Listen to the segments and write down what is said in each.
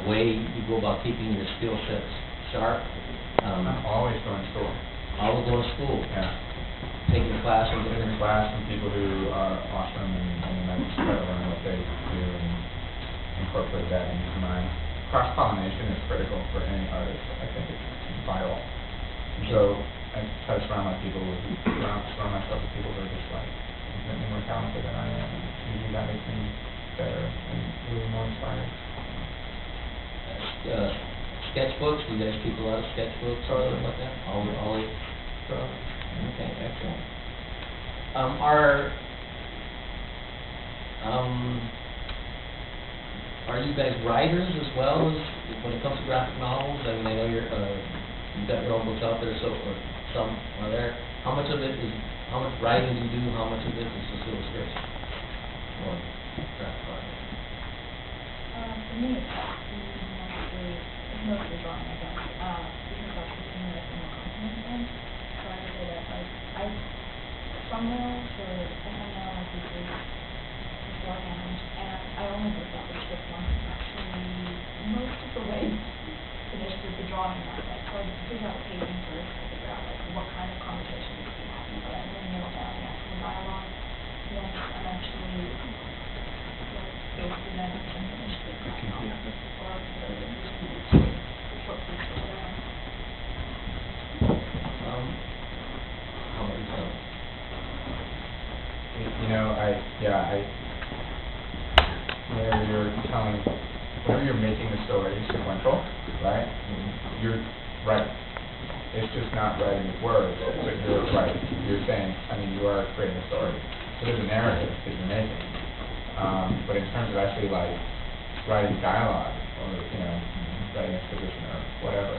way you go about keeping your skill sets sharp? I'm always going to school. Always going to school? Yeah. Taking classes? Taking class from people who are awesome, and I just try to learn what they do and incorporate that into mine. Cross-pollination is critical for any artist. I think it's vital. And so I try to surround myself with people who are just like infinitely more talented than I am, and usually that makes me better and really more inspired. Sketchbooks? Do you guys keep a lot of sketchbooks or something like that? Always? Okay, excellent. Are you guys writers as well as when it comes to graphic novels? I mean, I know you've got your own books out there, or some are there. How much writing do you do? How much of it is just illustration or graphic art? For me, it's mostly drawing, I guess, because that's the thing that I feel more confident in. So I would say that, like, thumbnails or thumbnail I do beforehand, and I only looked at the script once and actually most of the way finished with the drawing aspect. So I figure out the pacing first to figure out like what kind of conversation needs to be happening, but I really nail down the actual dialogue once I'm actually basically then finished the graphic novel or the short piece or whatever. How about yourself? Whenever you're making the story sequential, right? You're right. It's just not writing with words, but you're right. You're saying, you are creating a story. So there's a narrative that you're making. But in terms of actually like writing dialogue or writing exposition or whatever,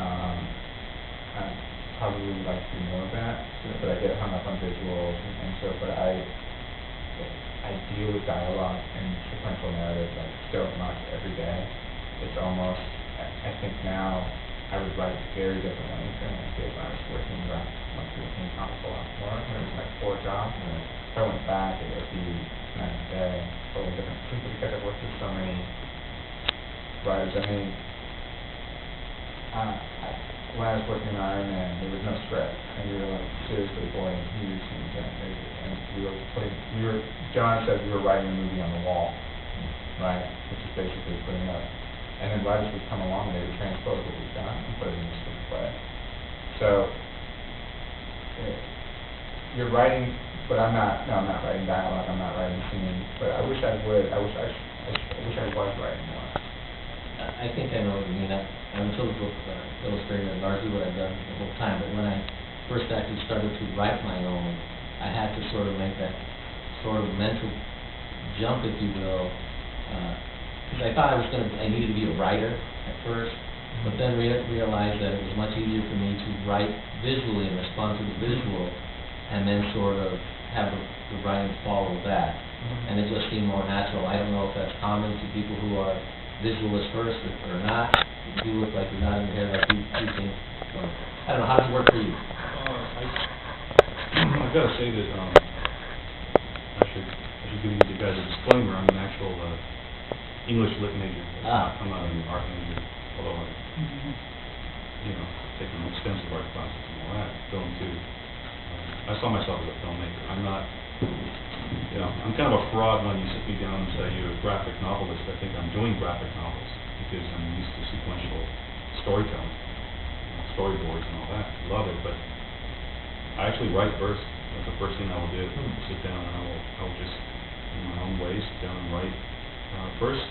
I probably would like to do more of that. But I get hung up on visuals and so. But I deal with dialogue and sequential narrative like so much every day. It's almost, I think now I would write very differently than I did when I was working in comics a lot more. When it was my core job. If I went back, it would be night and day, totally different. Simply because I've worked with so many writers. When I was working on Iron Man, there was no script, and we were like seriously boring huge scenes and John said we were writing a movie on the wall, right? Which is basically putting up, and then writers would come along and they would transpose what we've done and put it in the screenplay. So you're writing, but I'm not writing dialogue. I'm not writing scenes, but I wish I would. I wish I was writing more. I think I know what you mean. I'm sort of illustrating largely what I've done the whole time, but when I first actually started to write my own, I had to sort of make that sort of mental jump, if you will, because I thought I needed to be a writer at first, but then realized that it was much easier for me to write visually and respond to the visual, and then sort of have the writing follow that, and it just seemed more natural. I don't know if that's common to people who are visualist first or not. You look like you're nodding your head like you think. I don't know, how does it work for you? I've got to say that I should give you guys a disclaimer. I'm an actual English lit major. I'm not an art major, although I've taken extensive art classes and all that. Film too. I saw myself as a filmmaker. I'm not. I'm kind of a fraud when you sit me down and say you're a graphic novelist. I think I'm doing graphic novels because I'm used to sequential storytelling, storyboards and all that. Love it, but I actually write first. That's the first thing I will do. Sit down and I will just, in my own way, sit down and write first.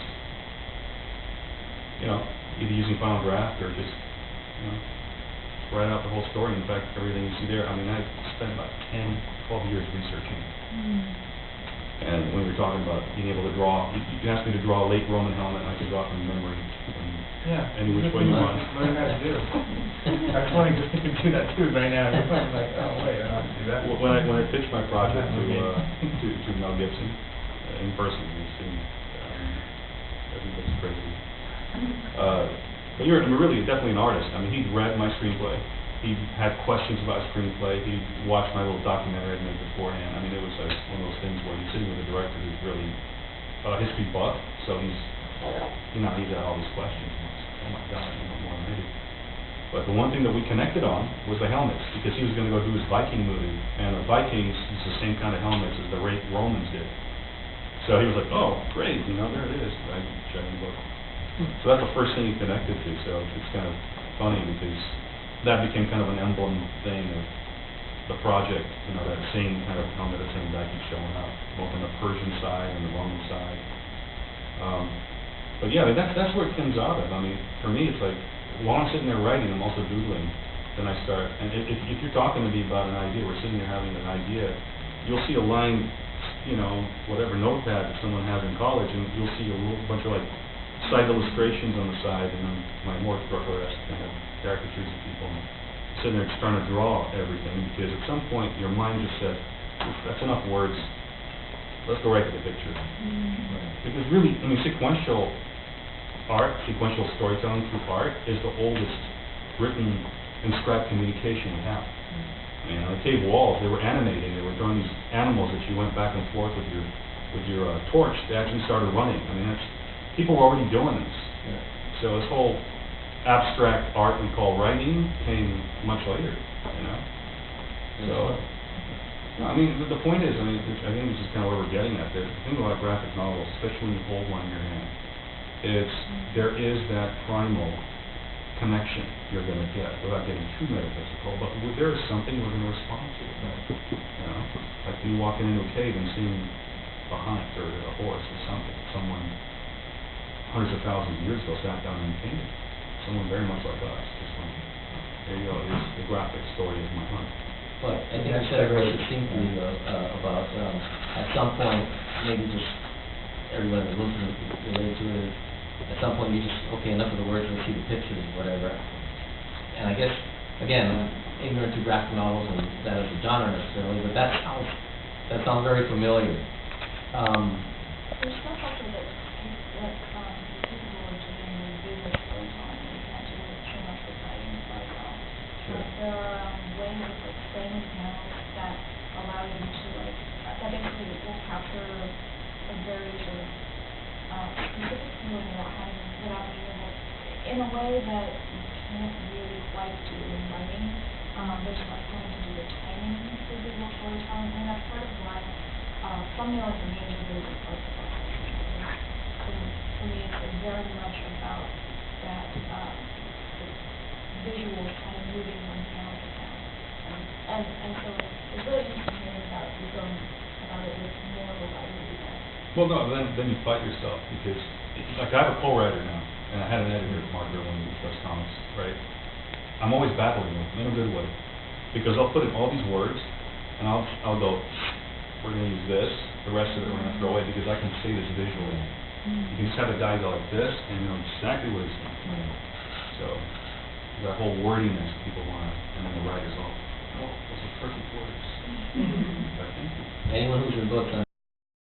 Either using Final Draft or just, write out the whole story. In fact, everything you see there. I spent about 10, 12 years researching. And when we were talking about being able to draw, you asked me to draw a late Roman helmet, and I could draw from memory. Any which way you want. Learn how to do. I was wondering if you could do that too right now. You're like, oh wait, I don't have to do that. When I pitched my project to Mel Gibson in person, you see, everybody's crazy. But you're really definitely an artist. He read my screenplay. He had questions about screenplay. He watched my little documentary I made beforehand. It was one of those things where you're sitting with a director who's really history buff, so he's you know, he's got all these questions. Oh my God, you know more than I do. But the one thing that we connected on was the helmets, because he was going to go do his Viking movie, and the Vikings is the same kind of helmets as the Romans did. So he was like, oh, great, you know, there it is. I checked the book. So that's the first thing he connected to, so it's kind of funny because that became kind of an emblem thing of the project, you know, that same kind of helmet, the same guy keeps showing up, both on the Persian side and the Roman side. But yeah, that's where it comes out of. I mean, for me, it's like, while I'm sitting there writing, I'm also doodling. Then I start, and if you're talking to me about an idea, we're sitting there having an idea, you'll see a line, you know, whatever notepad that someone has in college, and you'll see a little bunch of like side illustrations on the side, and then my more Greco-esque kind of caricatures of people. And sitting there just trying to draw everything, because at some point your mind just says, that's enough words, let's go right to the picture. Because really, I mean, sequential art, sequential storytelling through art is the oldest written, inscribed communication we have. I mean, on the cave walls, they were animating, they were drawing these animals that you went back and forth with your torch. They actually started running. I mean, people were already doing this. So this whole abstract art we call writing came much later, you know? So, no, I mean, the point is, I mean, I think this is kind of where we're getting at. The thing about graphic novels, especially when you hold one in your hand, there is that primal connection you're going to get, without getting too metaphysical, but there is something we're going to respond to with that. You know, like you walking into a cave and seeing a hunt or a horse or something, someone hundreds of thousands of years ago sat down and painted. Someone very much like us, just like, there you go, here's the graphic story of my hunt. But I think you said it very succinctly about, at some point, maybe just everyone that listening related to it, at some point you just, okay, enough of the words, let's see the pictures, whatever. And I guess, again, I'm ignorant to graphic novels and that as a genre necessarily, but that sounds very familiar. There's stuff also that people are doing with visual storytelling, you can't do it too much with writing, but there are ways of like framing panels that allow you to like, that basically will capture a very sort of specific feeling without being able, in a way that you can't really quite do in writing. There's like having to do the timing for visual storytelling, and that's part of why thumbnailing for me is a really big part of the process. For me, it's very much about that visual kind of moving from panel to panel. And so it's really interesting hearing about you going about it with more of a writer viewpoint. Well, no, then you fight yourself, because, like, I have a co-writer now, and I had an editor, Mark Irwin, who does comics, right? I'm always battling with him, in a good way, because I'll put in all these words, and I'll go, we're going to use this, the rest of it we're going to throw away, because I can say this visually. You can just have a guy go like this, and you know exactly what he's saying. So, that whole wordiness people want, and then the writer's all, oh, those are perfect words. But thank you. Anyone who's in books